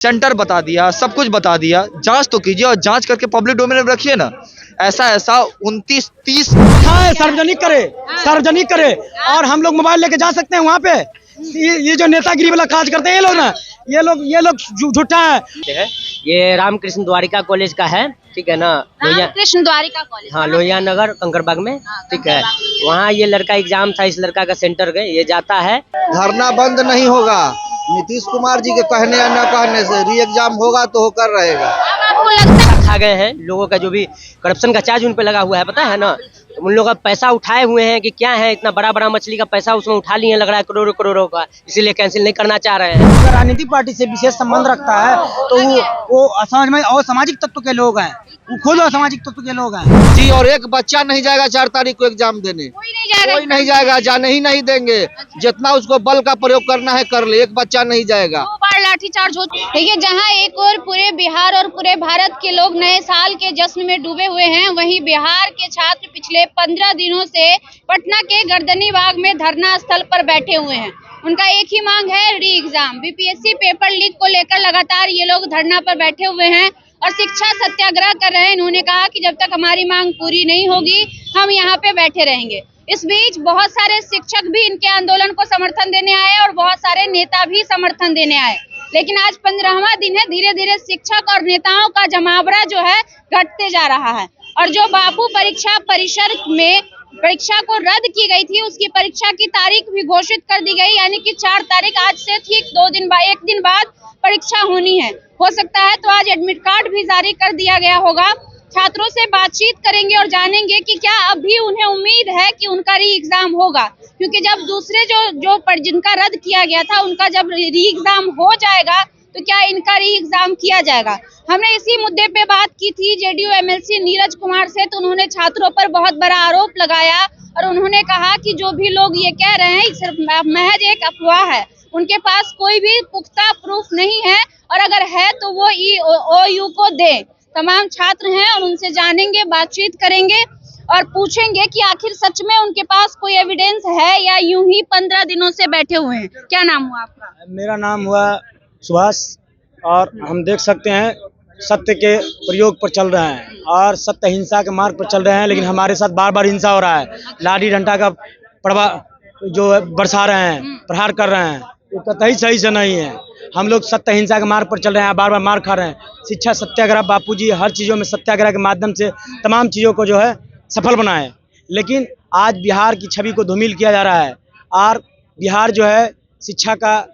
Centre बता दिया, सब कुछ बता दिया। जांच तो कीजिए और जांच करके पब्लिक डोमेन में रखिए ना। ऐसा 29-30 सार्वजनिक करे और हम लोग मोबाइल लेके जा सकते हैं वहाँ पे। ये जो नेतागिरी वाला काज करते हैं ये लोग ना, ये लोग झूठा है। ये रामकृष्ण द्वारिका कॉलेज का है, ठीक है ना। रामकृष्ण द्वारिका कॉलेज, हाँ, लोहिया नगर कंकड़बाग में, ठीक है। वहाँ ये लड़का एग्जाम था, इस लड़का का सेंटर गए, ये जाता है। धरना बंद नहीं होगा। नीतीश कुमार जी के कहने या न कहने से री एग्जाम होगा तो होकर रहेगा। आपको लगता है खा गए हैं लोगों का, जो भी करप्शन का चार्ज उन पे लगा हुआ है, पता है ना। उन लोगों का पैसा उठाए हुए हैं कि क्या है, इतना बड़ा बड़ा मछली का पैसा उसमें उठा लिए, लग रहा है करोड़ों करोड़ों का, इसीलिए कैंसिल नहीं करना चाह रहे हैं। अगर राजनीतिक पार्टी से विशेष संबंध रखता है तो वो असामाजिक और सामाजिक तत्व के लोग हैं, वो खुद असामाजिक तत्व के लोग हैं जी। और एक बच्चा नहीं जाएगा 4 तारीख को एग्जाम देने, कोई नहीं जा रहा कोई नहीं जाएगा, जाने ही नहीं देंगे। जितना उसको बल का प्रयोग करना है कर ले, एक बच्चा नहीं जाएगा। 2 बार लाठीचार्ज हो। देखिए, जहां एक और पूरे बिहार और पूरे भारत के लोग नए साल के जश्न में डूबे हुए हैं, वहीं बिहार के छात्र पिछले 15 दिनों से पटना के गर्दनी बाग में धरना स्थल पर बैठे हुए हैं। उनका एक ही मांग है, री एग्जाम। बीपीएससी पेपर लीक को लेकर लगातार ये लोग धरना पर बैठे हुए हैं और शिक्षा सत्याग्रह कर रहे हैं। इन्होंने कहा कि जब तक हमारी मांग पूरी नहीं होगी हम यहाँ पे बैठे रहेंगे। इस बीच बहुत सारे शिक्षक भी इनके आंदोलन को समर्थन देने आए और बहुत सारे नेता भी समर्थन देने आए। लेकिन आज 15वां दिन है, धीरे धीरे शिक्षक और नेताओं का जमावड़ा जो है घटते जा रहा है। और जो बापू परीक्षा परिसर में परीक्षा को रद्द की गई थी, उसकी परीक्षा की तारीख भी घोषित कर दी गई, यानी कि 4 तारीख, आज से ठीक 1 दिन बाद परीक्षा होनी है। हो सकता है तो आज एडमिट कार्ड भी जारी कर दिया गया होगा। छात्रों से बातचीत करेंगे और जानेंगे कि क्या अभी उन्हें उम्मीद है कि उनका री एग्जाम होगा, क्योंकि जब दूसरे जिनका रद्द किया गया था उनका जब री एग्जाम हो जाएगा तो क्या इनका री एग्जाम किया जाएगा। हमने इसी मुद्दे पे बात की थी जेडीयू एमएलसी नीरज कुमार से, तो उन्होंने छात्रों पर बहुत बड़ा आरोप लगाया और उन्होंने कहा कि जो भी लोग ये कह रहे हैं सिर्फ महज एक अफवाह है, उनके पास कोई भी पुख्ता प्रूफ नहीं है और अगर है तो वो EOU को दे। तमाम छात्र हैं और उनसे जानेंगे, बातचीत करेंगे और पूछेंगे कि आखिर सच में उनके पास कोई एविडेंस है या यूं ही 15 दिनों से बैठे हुए हैं। क्या नाम हुआ आपका? मेरा नाम हुआ सुभाष और हम देख सकते हैं सत्य के प्रयोग पर चल रहे हैं और सत्य हिंसा के मार्ग पर चल रहे हैं, लेकिन हमारे साथ बार बार हिंसा हो रहा है। लाठी डंडा का जो बरसा रहे हैं, प्रहार कर रहे हैं, ये कतई सही से नहीं है। हम लोग सत्य हिंसा के मार्ग पर चल रहे हैं, बार बार मार खा रहे हैं। शिक्षा सत्याग्रह, बापूजी हर चीज़ों में सत्याग्रह के माध्यम से तमाम चीज़ों को जो है सफल बनाए, लेकिन आज बिहार की छवि को धूमिल किया जा रहा है और बिहार जो है शिक्षा पर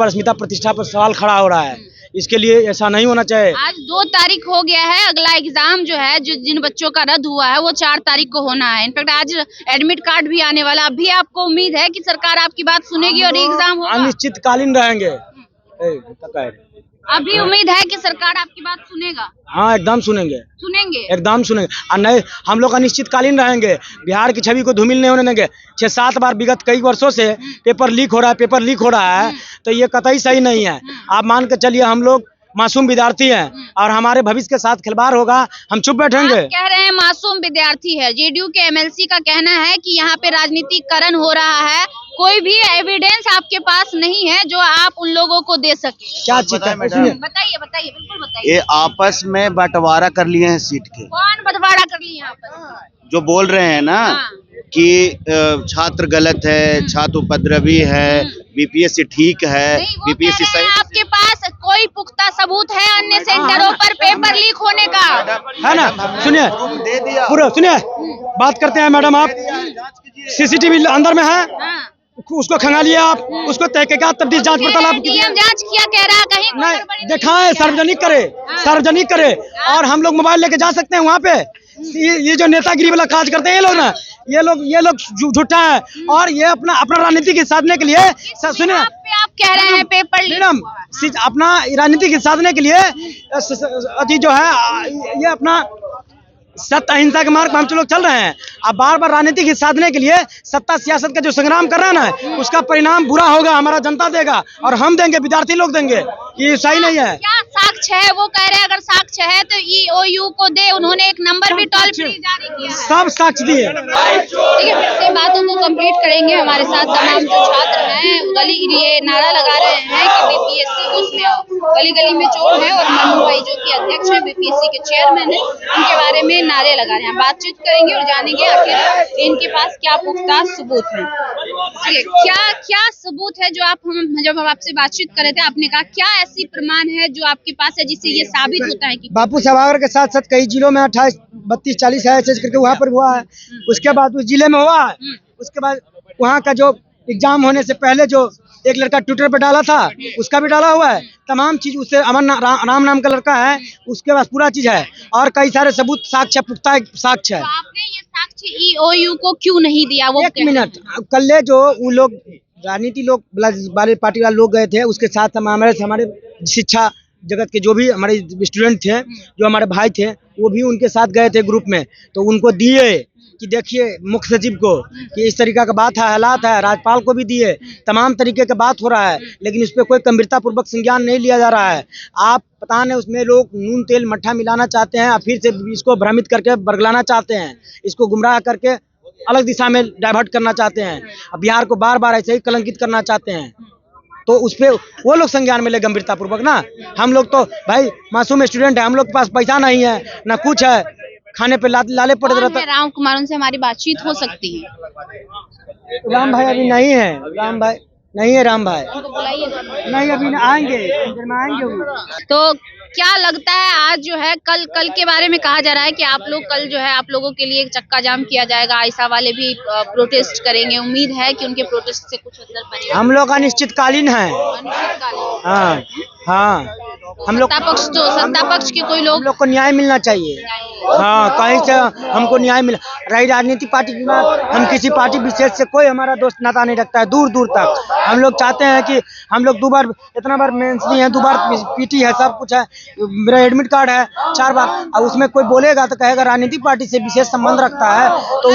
अस्मिता प्रतिष्ठा पर सवाल खड़ा हो रहा है। इसके लिए ऐसा नहीं होना चाहिए। आज 2 तारीख हो गया है, अगला एग्जाम जो है जिन बच्चों का रद्द हुआ है वो 4 तारीख को होना है। इनफैक्ट आज एडमिट कार्ड भी आने वाला। अभी आपको उम्मीद है कि सरकार आपकी बात सुनेगी और एग्जाम होगा? अनिश्चितकालीन रहेंगे। अभी उम्मीद है कि सरकार आपकी बात सुनेगा? हाँ, एकदम सुनेंगे, एकदम सुनेंगे। और नहीं, हम लोग अनिश्चितकालीन रहेंगे, बिहार की छवि को धूमिल नहीं होने देंगे। 6-7 बार विगत कई वर्षों से पेपर लीक हो रहा है, तो ये कतई सही नहीं है। आप मान के चलिए हम लोग मासूम विद्यार्थी हैं और हमारे भविष्य के साथ खिलवाड़ होगा, हम चुप बैठेंगे? आप कह रहे हैं मासूम विद्यार्थी है, जेडीयू के एमएलसी का कहना है कि यहाँ पे राजनीतिकरण हो रहा है, कोई भी एविडेंस आपके पास नहीं है जो आप उन लोगों को दे सके। क्या चीज है? बताइए, बिल्कुल बताइए। ये आपस में बंटवारा कर लिए हैं सीट के। कौन बंटवारा कर लिए यहाँ पर? जो बोल रहे हैं ना कि छात्र गलत है, छात्र उपद्रवी है, बीपीएससी ठीक है, बीपीएससी सही। आपके पास कोई पुख्ता सबूत है अन्य सेंटरों पर पेपर लीक होने का? है ना? सुनिए, पूरा सुनिए, बात करते हैं मैडम। आप सीसीटीवी अंदर में है, उसको खंगालिए, आप उसको तहकीकात तफ्तीश जांच पड़ताल आप कीजिए। जांच किया कह रहा है, कहीं नहीं दिखाए, सार्वजनिक करे और हम लोग मोबाइल लेके जा सकते हैं वहाँ पे। ये जो नेतागिरी वाला काज करते हैं ये लोग ना, ये लोग झूठा है और ये अपना राजनीति के साधने के लिए, सुनिए, आप कह रहे हैं पेपर लीक, मैडम अपना राजनीति के साधने के लिए अति जो है ये अपना सत्ता अहिंसा के मार्ग पर हम लोग चल रहे हैं। अब बार बार राजनीति के साधने के लिए सत्ता सियासत का जो संग्राम कर रहे हैं ना, उसका परिणाम बुरा होगा, हमारा जनता देगा और हम देंगे, विद्यार्थी लोग देंगे। ये सही नहीं है। क्या साक्ष्य है, वो कह रहे हैं अगर साक्ष्य है तो EOU को दे। उन्होंने एक नंबर भी टोल फ्री जारी किया है। सब साक्ष्य दिए। ठीक है, फिर से बातों को कंप्लीट करेंगे। हमारे साथ तमाम जो छात्र हैं गली ये नारा लगा रहे हैं कि बीपीएससी को उसमें आओ। गली गली में चोर है और मनु भाई जो कि अध्यक्ष है बीपीएससी के चेयरमैन है, उनके बारे में नारे लगा रहे हैं। बातचीत करेंगे और जानेंगे आखिर इनके पास क्या पुख्ता सबूत है। ठीक है, क्या सबूत है जो जब हम आपसे बातचीत कर रहे थे आपने कहा क्या ऐसी प्रमाण है जो आपके पास है जिससे ये साबित होता है कि बापू साभागर के साथ साथ कई जिलों में 28, 32, 40 ऐसे करके वहाँ पर हुआ है। उसके बाद उस जिले में हुआ है। उसके बाद वहाँ का जो एग्जाम होने से पहले जो एक लड़का ट्विटर पे डाला था उसका भी डाला हुआ है। तमाम चीज उससे अमन राम नाम का लड़का है, उसके पास पूरा चीज है और कई सारे सबूत साक्ष्य पुख्ता साक्ष्य है। तो आपने ये साक्ष्य EOU को क्यों नहीं दिया? वो एक मिनट, कल जो वो लोग राजनीति लोग वाले पार्टी वाले लोग गए थे उसके साथ हमारे शिक्षा जगत के जो भी हमारे स्टूडेंट थे, जो हमारे भाई थे, वो भी उनके साथ गए थे ग्रुप में। तो उनको दिए कि देखिए मुख्य सचिव को कि इस तरीका का बात है, हालात है, राज्यपाल को भी दिए, तमाम तरीके का बात हो रहा है, लेकिन उस पर कोई गंभीरता पूर्वक संज्ञान नहीं लिया जा रहा है। आप पता नहीं उसमें लोग नून तेल मट्ठा मिलाना चाहते हैं और फिर से इसको भ्रमित करके बरगलाना चाहते हैं, इसको गुमराह करके अलग दिशा में डाइवर्ट करना चाहते हैं, बिहार को बार बार ऐसे ही कलंकित करना चाहते हैं। तो उस पे वो लोग संज्ञान में ले गंभीरता पूर्वक ना। हम लोग तो भाई मासूम स्टूडेंट है, हम लोग के पास पैसा नहीं है ना कुछ है, खाने पे लाले पड़े रहता है। राम कुमार, उनसे हमारी बातचीत हो सकती है? राम भाई अभी नहीं है, राम भाई नहीं है, राम भाई उनको बुलाइए ना। नहीं, अभी आएंगे, देर में आएंगे वो। तो क्या लगता है आज जो है कल के बारे में कहा जा रहा है कि आप लोग कल जो है आप लोगों के लिए चक्का जाम किया जाएगा, आयशा वाले भी प्रोटेस्ट करेंगे। उम्मीद है कि उनके प्रोटेस्ट से कुछ असर पड़ेगा? हम लोग अनिश्चितकालीन है। अनिश्चितकालीन। हाँ हाँ, हम लोग सत्ता पक्ष के कोई हम लोग लोग को न्याय मिलना चाहिए। हाँ, कहीं से हमको न्याय मिला। रही राजनीतिक पार्टी की बात, हम किसी पार्टी विशेष से कोई हमारा दोस्त नाता नहीं रखता है, दूर दूर तक। हम लोग चाहते हैं कि हम लोग इतना बार मेंस भी है, 2 बार पीटी है, सब कुछ है, मेरा एडमिट कार्ड है 4 बार। अब उसमें कोई बोलेगा तो कहेगा राजनीतिक पार्टी से विशेष संबंध रखता है, तो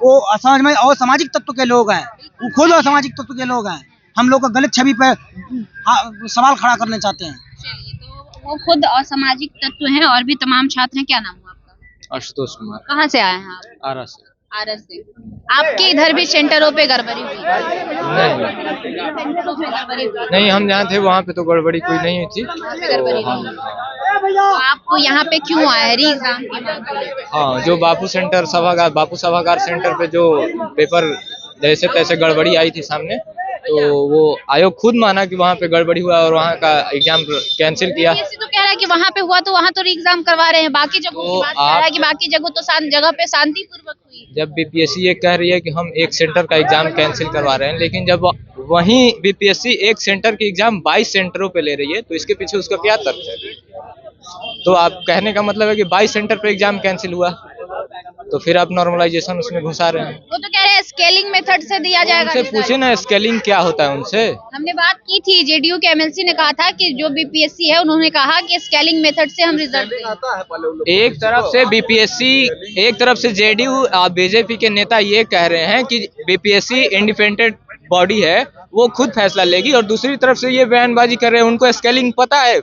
वो असमझ में और सामाजिक तत्व के लोग हैं, वो खुद असामाजिक तत्व के लोग हैं। हम लोग को गलत छवि पे सवाल खड़ा करने चाहते हैं। चलिए, तो वो खुद असामाजिक तत्व हैं और भी तमाम छात्र हैं। क्या नाम हुआ आपका? आशुतोष कुमार, कहाँ से आए हैं आप? आरा से। आरस से। आपके इधर भी सेंटरों पे गड़बड़ी हुई? नहीं सेंटरों पे गड़बड़ी हुई? नहीं, हम जहाँ थे वहाँ पे तो गड़बड़ी कोई नहीं हुई थी। वहाँ पे गड़बड़ी हुई। तो आपको यहाँ पे क्यों आया है? री एग्जाम की मांग को लेकर? हाँ, जो बापू सभागार सेंटर पे जो पेपर जैसे तैसे गड़बड़ी आई थी सामने, तो वो आयोग खुद माना कि वहाँ पे गड़बड़ी हुआ और वहाँ का एग्जाम कैंसिल किया। बीपीएससी तो कह रहा है कि वहाँ पे हुआ तो वहाँ तो री एग्जाम करवा रहे हैं, बाकी जगहों की बात कर रहा है कि बाकी जगह तो जगह पे शांतिपूर्वक हुई। जब बीपीएससी ये कह रही है कि हम एक सेंटर का एग्जाम कैंसिल करवा रहे हैं, लेकिन जब वहीं बीपीएससी एक सेंटर की एग्जाम 22 सेंटरों पे ले रही है, तो इसके पीछे उसका क्या तर्क है? तो आप कहने का मतलब है कि 22 सेंटर पे एग्जाम कैंसिल हुआ, तो फिर आप नॉर्मलाइजेशन उसमें घुसा रहे हैं। वो तो कह रहे हैं स्केलिंग मेथड से दिया जाएगा। उनसे पूछे ना स्केलिंग क्या होता है उनसे। हमने बात की थी, जेडीयू के एमएलसी ने कहा था कि जो बीपीएससी है उन्होंने कहा कि स्केलिंग मेथड से हम रिजल्ट देंगे। एक तरफ से बीपीएससी, एक तरफ से जेडीयू बीजेपी के नेता ये कह रहे हैं कि बीपीएससी इंडिपेंडेंट बॉडी है, वो खुद फैसला लेगी, और दूसरी तरफ से ये बयानबाजी कर रहे हैं उनको स्केलिंग पता है।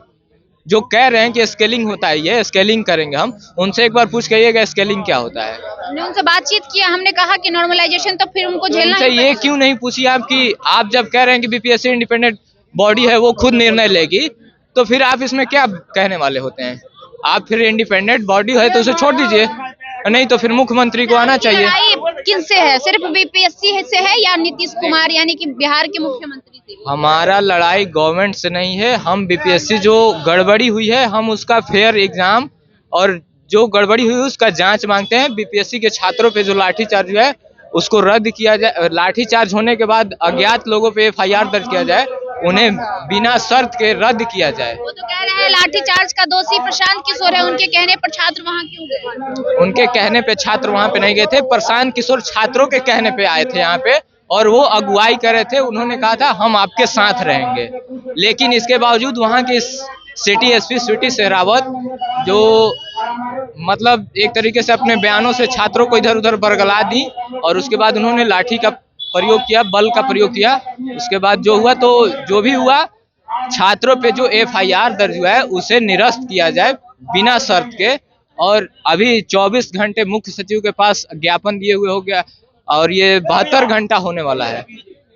जो कह रहे हैं कि स्केलिंग होता है, ये स्केलिंग करेंगे हम, उनसे एक बार पूछ करिएगा स्केलिंग क्या होता है। हमने उनसे बातचीत किया, हमने कहा कि नॉर्मलाइजेशन तो फिर उनको झेलना उनसे ही ये पड़ेगा। क्यों नहीं पूछी आप कि आप जब कह रहे हैं कि बीपीएससी इंडिपेंडेंट बॉडी है, वो खुद निर्णय लेगी, तो फिर आप इसमें क्या कहने वाले होते हैं? आप फिर इंडिपेंडेंट बॉडी है तो उसे छोड़ दीजिए, नहीं तो फिर मुख्यमंत्री को आना चाहिए। लड़ाई किनसे है? सिर्फ बीपीएससी से है या नीतीश कुमार यानी कि बिहार के मुख्यमंत्री से? हमारा लड़ाई गवर्नमेंट से नहीं है। हम बीपीएससी जो गड़बड़ी हुई है, हम उसका फेयर एग्जाम और जो गड़बड़ी हुई है उसका जांच मांगते हैं। बीपीएससी के छात्रों पे जो लाठीचार्ज हुआ है उसको रद्द किया जाए। लाठीचार्ज होने के बाद अज्ञात लोगों पे एफआईआर दर्ज किया जाए, उन्हें बिना शर्त के रद्द किया जाए। वो तो कह रहे हैं लाठीचार्ज का दोषी प्रशांत किशोर है, उनके कहने पर छात्र वहाँ क्यों गए? उनके कहने पे छात्र वहां पे नहीं गए थे, प्रशांत किशोर छात्रों के कहने पे आए थे यहाँ पे, और वो अगुवाई कर रहे थे। उन्होंने कहा था हम आपके साथ रहेंगे, लेकिन इसके बावजूद वहाँ के सिटी एसपी स्वीटी सहरावत, जो मतलब एक तरीके से अपने बयानों से छात्रों को इधर उधर बरगला दी, और उसके बाद उन्होंने लाठी का प्रयोग किया, बल का प्रयोग किया। उसके बाद जो हुआ तो जो भी हुआ, छात्रों पे जो FIR दर्ज हुआ है उसे निरस्त किया जाए बिना शर्त के। और अभी 24 घंटे मुख्य सचिव के पास ज्ञापन दिए हुए हो गया और ये 72 घंटा होने वाला है,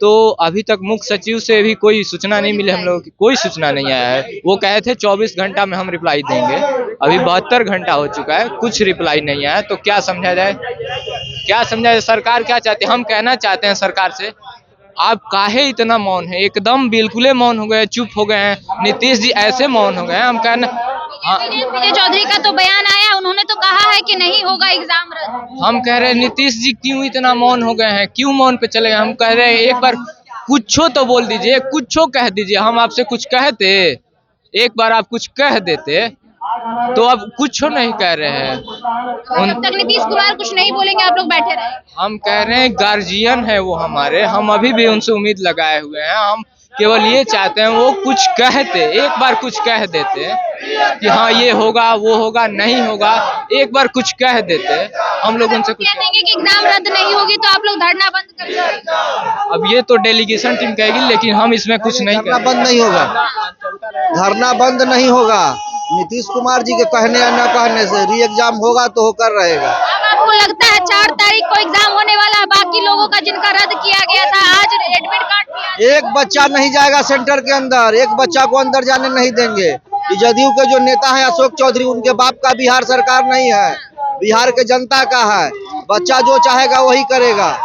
तो अभी तक मुख्य सचिव से भी कोई सूचना नहीं मिली। हम लोगों की कोई सूचना नहीं आया है। वो कहे थे 24 घंटा में हम रिप्लाई देंगे, अभी 72 घंटा हो चुका है, कुछ रिप्लाई नहीं आया। तो क्या समझा जाए, क्या समझा जाए? सरकार क्या चाहती है? हम कहना चाहते हैं सरकार से, आप काहे इतना मौन है? एकदम बिल्कुल मौन हो गए, चुप हो गए हैं। नीतीश जी ऐसे मौन हो गए हैं। हम कहना विजय चौधरी का तो बयान आया, उन्होंने तो कहा है कि नहीं होगा एग्जाम रद्द। हम कह रहे हैं नीतीश जी क्यों इतना मौन हो गए हैं, क्यों मौन पे चले गए? हम कह रहे हैं एक बार कुछो तो बोल दीजिए, कुछो कह दीजिए। हम आपसे कुछ कहते, एक बार आप कुछ कह देते, तो अब कुछ नहीं कह रहे हैं। जब तक नीतीश कुमार कुछ नहीं बोलेंगे आप लोग बैठे रहे। हम कह रहे हैं गार्जियन है वो हमारे, हम अभी भी उनसे उम्मीद लगाए हुए हैं। हम केवल ये चाहते हैं वो कुछ कहते, एक बार कुछ कह देते कि हाँ ये होगा वो होगा, नहीं होगा, एक बार कुछ कह देते, हम लोग उनसे कुछ कहेंगे कि एग्जाम रद्द नहीं होगी तो आप लोग धरना बंद कर देंगे। अब ये तो डेलीगेशन टीम कहेगी, लेकिन हम इसमें कुछ नहीं धरना करेंगे। बंद नहीं होगा, धरना बंद नहीं होगा। नीतीश कुमार जी के कहने या न कहने से री एग्जाम होगा तो होकर रहेगा। अब आपको लगता है 4 तारीख को एग्जाम होने वाला है, बाकी लोगों का जिनका रद्द किया गया था आज एडमिट कार्ड भी एक बच्चा नहीं जाएगा सेंटर के अंदर, एक बच्चा को अंदर जाने नहीं देंगे। ये जदयू के जो नेता है अशोक चौधरी, उनके बाप का बिहार सरकार नहीं है, बिहार के जनता का है। बच्चा जो चाहेगा वही करेगा।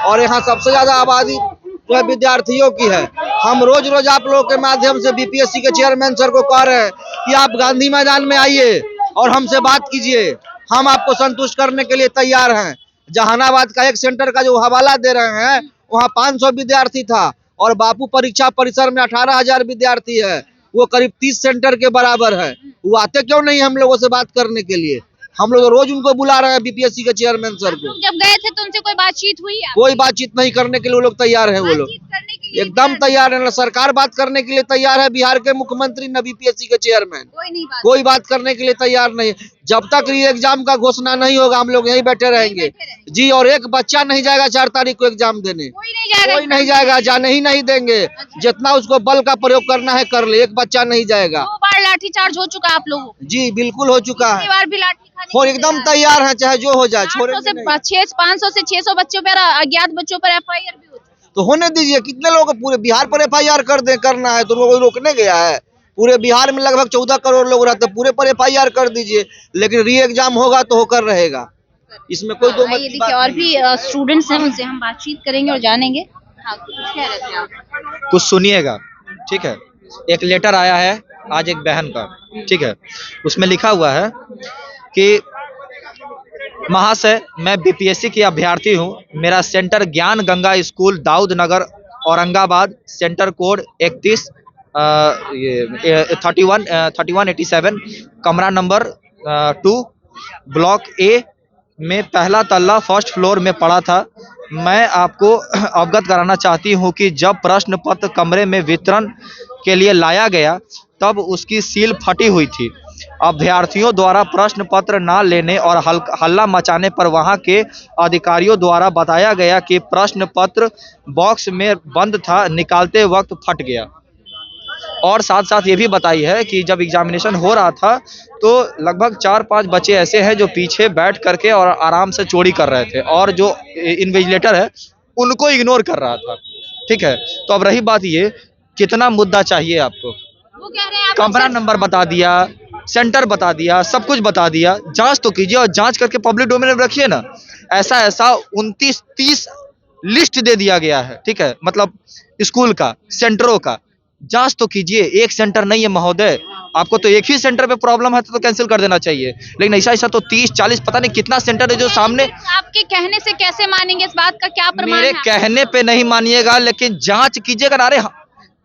और यहाँ सबसे ज्यादा आबादी जो है विद्यार्थियों की है। हम रोज रोज आप लोगों के माध्यम से BPSC के चेयरमैन सर को कह रहे हैं कि आप गांधी मैदान में आइए और हमसे बात कीजिए, हम आपको संतुष्ट करने के लिए तैयार हैं। जहानाबाद का एक सेंटर का जो हवाला दे रहे हैं, वहाँ 500 विद्यार्थी था और बापू परीक्षा परिसर में 18,000 विद्यार्थी है, वो करीब 30 सेंटर के बराबर है। वो आते क्यों नहीं हम लोगों से बात करने के लिए? हम लोग रोज उनको बुला रहे हैं BPSC के चेयरमैन सर को। जब गए थे तो उनसे कोई बातचीत हुई है? कोई बातचीत नहीं करने के लिए वो लोग तैयार है। वो लोग करने के लिए एकदम तैयार है, न सरकार बात करने के लिए तैयार है, बिहार के मुख्यमंत्री न BPSC के चेयरमैन, कोई बात करने के लिए तैयार नहीं। जब तक री एग्जाम का घोषणा नहीं होगा हम लोग यहीं बैठे रहेंगे जी। और एक बच्चा नहीं जाएगा 4 तारीख को एग्जाम देने, कोई नहीं जाएगा, जाने ही नहीं देंगे। जितना उसको बल का प्रयोग करना है कर ले, एक बच्चा नहीं जाएगा। 2 बार लाठीचार्ज हो चुका आप लोगों को? जी बिल्कुल हो चुका है, बार भी लाठी और एकदम तैयार है, चाहे जो हो जाए, छोड़ेंगे नहीं। 500 से 600 बच्चों पर, अज्ञात बच्चों पर FIR भी हो चुका है। तो होने दीजिए, कितने लोग पूरे बिहार पर FIR कर दे, करना है तो कोई रोकने गया है? पूरे बिहार में लगभग 14 करोड़ लोग रहते, पूरे पर FIR कर दीजिए, लेकिन री एग्जाम होगा तो होकर रहेगा, इसमें कोई दो मत की बात और नहीं। भी स्टूडेंट्स हैं, उनसे हम बातचीत करेंगे और जानेंगे। हाँ, कुछ कह रहे थे आप? कुछ सुनिएगा, ठीक है। एक लेटर आया है आज एक बहन का, ठीक है। उसमें लिखा हुआ है कि महाशय, मैं BPSC की अभ्यर्थी हूँ। मेरा सेंटर ज्ञान गंगा स्कूल दाऊद नगर औरंगाबाद, सेंटर कोड 3187, कमरा नंबर 2, ब्लॉक A में पहला तल्ला फर्स्ट फ्लोर में पड़ा था। मैं आपको अवगत कराना चाहती हूँ कि जब प्रश्न पत्र कमरे में वितरण के लिए लाया गया तब उसकी सील फटी हुई थी। अभ्यर्थियों द्वारा प्रश्न पत्र न लेने और हल्ला मचाने पर वहां के अधिकारियों द्वारा बताया गया कि प्रश्न पत्र बॉक्स में बंद था, निकालते वक्त फट गया। और साथ साथ ये भी बताई है कि जब एग्जामिनेशन हो रहा था तो लगभग 4-5 बच्चे ऐसे हैं जो पीछे बैठ करके और आराम से चोरी कर रहे थे और जो इन्विजिलेटर है उनको इग्नोर कर रहा था, ठीक है। तो अब रही बात ये, कितना मुद्दा चाहिए आपको? वो कह रहे हैं कमरा नंबर बता दिया, सेंटर बता दिया, सब कुछ बता दिया। जांच तो कीजिए और जांच करके पब्लिक डोमेन में रखिए ना। ऐसा 29-30 लिस्ट दे दिया गया है, ठीक है, मतलब स्कूल का, सेंटरों का। जांच तो कीजिए, एक सेंटर नहीं है महोदय। आपको तो एक ही सेंटर पे प्रॉब्लम है तो कैंसिल कर देना चाहिए, लेकिन ऐसा तो 30-40 पता नहीं कितना सेंटर है जो सामने। आपके कहने से कैसे मानेंगे? इस बात का क्या प्रमाण मेरे है? कहने पे नहीं मानिएगा, लेकिन जांच कीजिएगा ना। अरे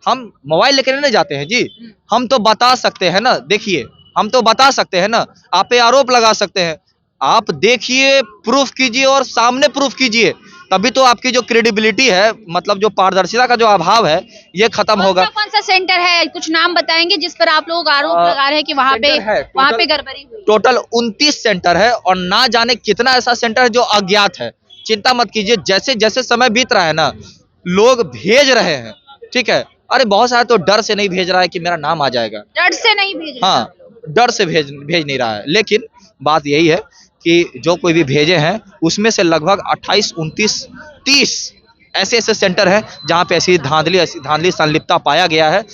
हम मोबाइल लेकर नहीं जाते हैं जी, हम तो बता सकते हैं ना। देखिए, हम तो बता सकते हैं ना, आप पे आरोप लगा सकते हैं। आप देखिए, प्रूफ कीजिए और सामने प्रूफ कीजिए, तभी तो आपकी जो क्रेडिबिलिटी है, मतलब जो पारदर्शिता का जो अभाव है, ये खत्म होगा। कौन सा सेंटर है, कुछ नाम बताएंगे जिस पर आप लोग आरोप लगा रहे हैं कि वहाँ पे गड़बड़ी हुई? टोटल 29 सेंटर है और ना जाने कितना ऐसा सेंटर है जो अज्ञात है। चिंता मत कीजिए, जैसे जैसे समय बीत रहा है ना, लोग भेज रहे हैं, ठीक है। अरे बहुत सारे तो डर से नहीं भेज रहा है कि मेरा नाम आ जाएगा, डर से नहीं भेज रहे। हाँ डर से भेज नहीं रहा है। लेकिन बात यही है कि जो कोई भी भेजे हैं उसमें से लगभग 28, 29, 30 ऐसे सेंटर हैं जहां पे ऐसी धांधली संलिप्तता पाया गया है।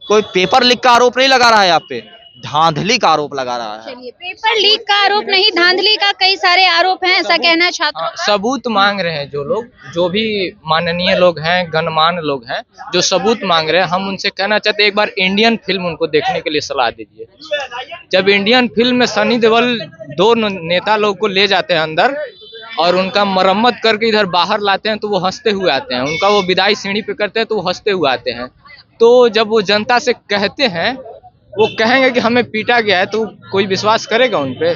कोई पेपर लीक का आरोप नहीं लगा रहा है, आप पे धांधली का आरोप लगा रहा है। चलिए, पेपर लीक का आरोप नहीं, धांधली का कई सारे आरोप हैं, ऐसा कहना है छात्रों का। सबूत मांग रहे हैं जो लोग, जो भी माननीय लोग हैं, गणमान्य लोग हैं, जो सबूत मांग रहे हैं, हम उनसे कहना चाहते हैं एक बार इंडियन फिल्म उनको देखने के लिए सलाह दीजिए। जब इंडियन फिल्म में सनी देओल 2 नेता लोग को ले जाते हैं अंदर और उनका मरम्मत करके इधर बाहर लाते हैं तो वो हंसते हुए आते हैं, उनका वो विदाई सीढ़ी पे करते हैं तो वो हंसते हुए आते हैं। तो जब वो जनता से कहते हैं, वो कहेंगे कि हमें पीटा गया है, तो कोई विश्वास करेगा उन पे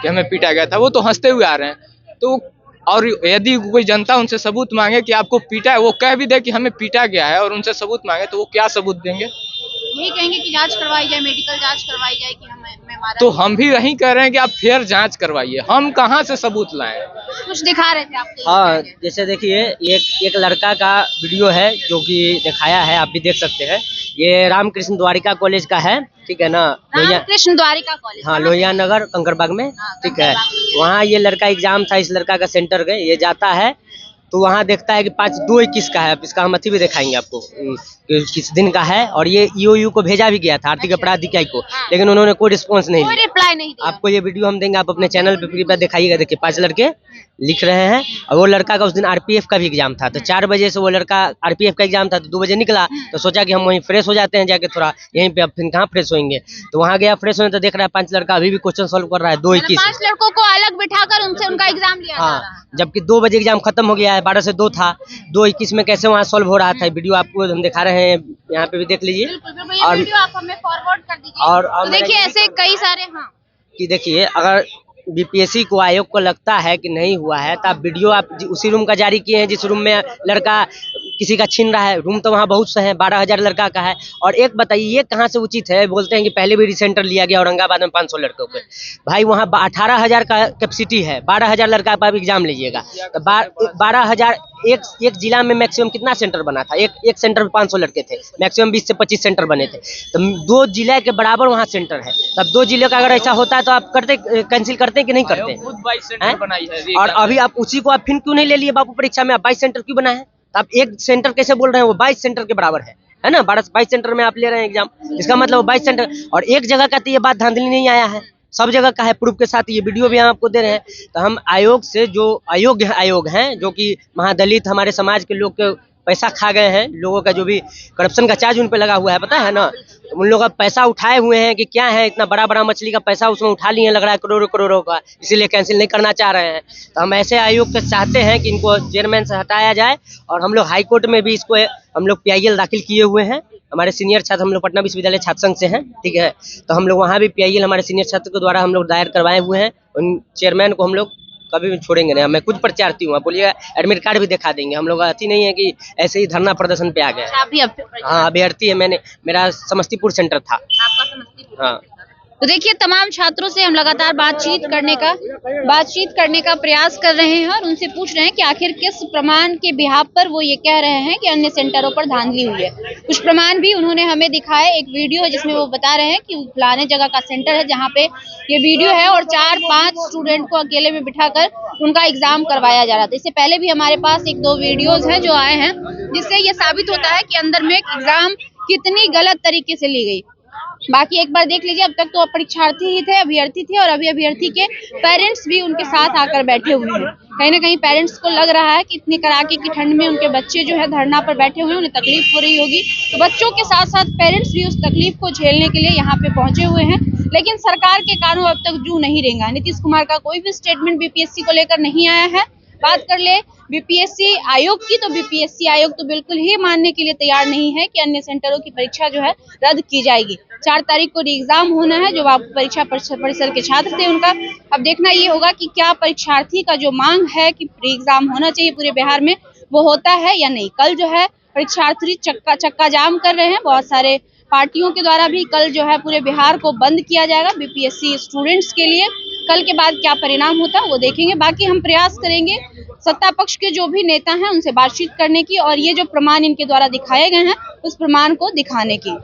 कि हमें पीटा गया था? वो तो हंसते हुए आ रहे हैं। तो और यदि कोई जनता उनसे सबूत मांगे कि आपको पीटा है, वो कह भी दे कि हमें पीटा गया है और उनसे सबूत मांगे, तो वो क्या सबूत देंगे? यही कहेंगे कि जांच करवाई जाए, मेडिकल जांच करवाई जाए कि मैं मारा। तो हम भी यही कह रहे हैं कि आप फेयर जांच करवाइए, हम कहाँ से सबूत लाएं? कुछ दिखा रहे थे आपको। हाँ, जैसे देखिए एक लड़का का वीडियो है जो कि दिखाया है, आप भी देख सकते हैं। ये रामकृष्ण द्वारिका कॉलेज का है, ठीक है ना, रामकृष्ण द्वारिका कॉलेज, हाँ लोहिया नगर कंकरबाग में, ठीक है। वहाँ ये लड़का एग्जाम था, इस लड़का का सेंटर गए, ये जाता है तो वहाँ देखता है कि 5/2/21 का है। अब इसका हम अथी भी दिखाएंगे आपको कि किस दिन का है। और ये ईओयू को भेजा भी गया था, आर्थिक अपराध इकाई को, लेकिन उन्होंने कोई रिस्पॉन्स नहीं कोई दिया। रिप्लाई नहीं दिया। आपको ये वीडियो हम देंगे, आप अपने चैनल पे कृपया दिखाइएगा। देखिए 5 लड़के लिख रहे हैं और वो लड़का का उस दिन आरपीएफ का भी एग्जाम था, तो 4 बजे से वो लड़का, आरपीएफ का एग्जाम था तो 2 बजे निकला, तो सोचा कि हम वहीं फ्रेश हो जाते हैं जाके थोड़ा यहीं पे, अब फिर कहाँ फ्रेश होंगे। तो वहाँ गया फ्रेश होने, तो देख रहा है 5 लड़का अभी भी क्वेश्चन सॉल्व कर रहा है 2/21। 5 लड़कों को अलग बिठाकर उनसे उनका एग्जाम लिया जा रहा है। हाँ, जबकि 2 बजे एग्जाम खत्म हो गया है, 12 से 2 था, 2/21 में कैसे वहाँ सॉल्व हो रहा था। वीडियो आपको हम दिखा रहे हैं, यहाँ पे भी देख लीजिए। बिल्कुल, ये वीडियो आप हमें फॉरवर्ड कर दीजिए। और तो देखिए ऐसे कई सारे, हाँ कि देखिए अगर बीपीएससी को, आयोग को लगता है कि नहीं हुआ है, तो आप वीडियो आप उसी रूम का जारी किए हैं जिस रूम में लड़का किसी का छीन रहा है। रूम तो वहाँ बहुत से हैं, 12,000 लड़का का है। और एक बताइए, ये कहाँ से उचित है? बोलते हैं कि पहले भी रिसेंटर लिया गया औरंगाबाद में 500 लड़कों को। भाई वहाँ 18,000 का कैपेसिटी है, 12,000 लड़का का आप एग्जाम लीजिएगा तो 12,000। एक जिला में मैक्सिमम कितना सेंटर बना था? एक सेंटर में 500 लड़के थे, मैक्सिमम 20 से 25 सेंटर बने थे। तो 2 जिले के बराबर वहाँ सेंटर है। तब 2 जिले का अगर ऐसा होता है तो आप कैंसिल करते हैं कि नहीं करते? खुद 22 सेंटर बनाई है। और अभी आप उसी को आप फिर क्यों नहीं ले लिए बापू परीक्षा में? आप 22 सेंटर क्यों बनाए हैं? तो आप एक सेंटर कैसे बोल रहे हैं? वो 22 सेंटर के बराबर है ना। 22 सेंटर में आप ले रहे हैं एग्जाम, इसका मतलब 22 सेंटर। और एक जगह का तो ये बात धांधली नहीं आया है, सब जगह का है, प्रूफ के साथ। ये वीडियो भी हम आपको दे रहे हैं। तो हम आयोग से, जो अयोग्य आयोग हैं, जो कि महादलित हमारे समाज के लोग के पैसा खा गए हैं, लोगों का जो भी करप्शन का चार्ज उन पे लगा हुआ है, पता है ना, तो उन लोगों का पैसा उठाए हुए हैं कि क्या है, इतना बड़ा मछली का पैसा उसमें उठा लिए, लग रहा है करोड़ों का, इसीलिए कैंसिल नहीं करना चाह रहे हैं। तो हम ऐसे आयोग के चाहते हैं कि इनको चेयरमैन से हटाया जाए। और हम लोग हाई कोर्ट में भी इसको हम लोग PIL दाखिल किए हुए हैं। हमारे सीनियर छात्र, हम लोग पटना विश्वविद्यालय छात्र संघ से हैं, ठीक है। तो हम लोग वहाँ भी PIL हमारे सीनियर छात्र के द्वारा हम लोग दायर करवाए हुए हैं। उन चेयरमैन को हम लोग कभी भी छोड़ेंगे नहीं। मैं खुद प्रत्याशी हूँ, आप बोलिएगा एडमिट कार्ड भी दिखा देंगे। हम लोग अति नहीं है कि ऐसे ही धरना प्रदर्शन पे आ गए। हाँ, अभ्यर्थी है, मेरा समस्तीपुर सेंटर था। आपका समस्तीपुर। हाँ, तो देखिए तमाम छात्रों से हम लगातार बातचीत करने का प्रयास कर रहे हैं और उनसे पूछ रहे हैं कि आखिर किस प्रमाण के बिहाफ पर वो ये कह रहे हैं कि अन्य सेंटरों पर धांधली हुई है। कुछ प्रमाण भी उन्होंने हमें दिखाए। एक वीडियो है जिसमें वो बता रहे हैं कि फलाने जगह का सेंटर है जहाँ पे ये वीडियो है और 4-5 स्टूडेंट को अकेले में बिठाकर उनका एग्जाम करवाया जा रहा था। इससे पहले भी हमारे पास 1-2 वीडियोज हैं जो आए हैं, जिससे ये साबित होता है कि अंदर में एग्जाम कितनी गलत तरीके से ली गई। बाकी एक बार देख लीजिए, अब तक तो परीक्षार्थी ही थे, अभ्यर्थी थे, और अभी अभ्यर्थी के पेरेंट्स भी उनके साथ आकर बैठे हुए हैं। कहीं ना कहीं पेरेंट्स को लग रहा है कि इतनी कड़ाके की ठंड में उनके बच्चे जो है धरना पर बैठे हुए हैं, उन्हें तकलीफ हो रही होगी। तो बच्चों के साथ साथ पेरेंट्स भी उस तकलीफ को झेलने के लिए यहाँ पे पहुंचे हुए हैं। लेकिन सरकार के कानों अब तक जू नहीं रेंगा। नीतीश कुमार का कोई भी स्टेटमेंट बीपीएससी को लेकर नहीं आया है। बात कर ले बीपीएससी आयोग की, तो बीपीएससी आयोग तो बिल्कुल ही मानने के लिए तैयार नहीं है कि अन्य सेंटरों की परीक्षा जो है रद्द की जाएगी। 4 तारीख को री एग्जाम होना है। जो परीक्षा परिसर के छात्र थे उनका अब देखना ये होगा कि क्या परीक्षार्थी का जो मांग है कि री एग्जाम होना चाहिए पूरे बिहार में, वो होता है या नहीं। कल जो है परीक्षार्थी चक्का जाम कर रहे हैं। बहुत सारे पार्टियों के द्वारा भी कल जो है पूरे बिहार को बंद किया जाएगा बीपीएससी स्टूडेंट्स के लिए। कल के बाद क्या परिणाम होता है वो देखेंगे। बाकी हम प्रयास करेंगे सत्ता पक्ष के जो भी नेता हैं उनसे बातचीत करने की और ये जो प्रमाण इनके द्वारा दिखाए गए हैं उस प्रमाण को दिखाने की।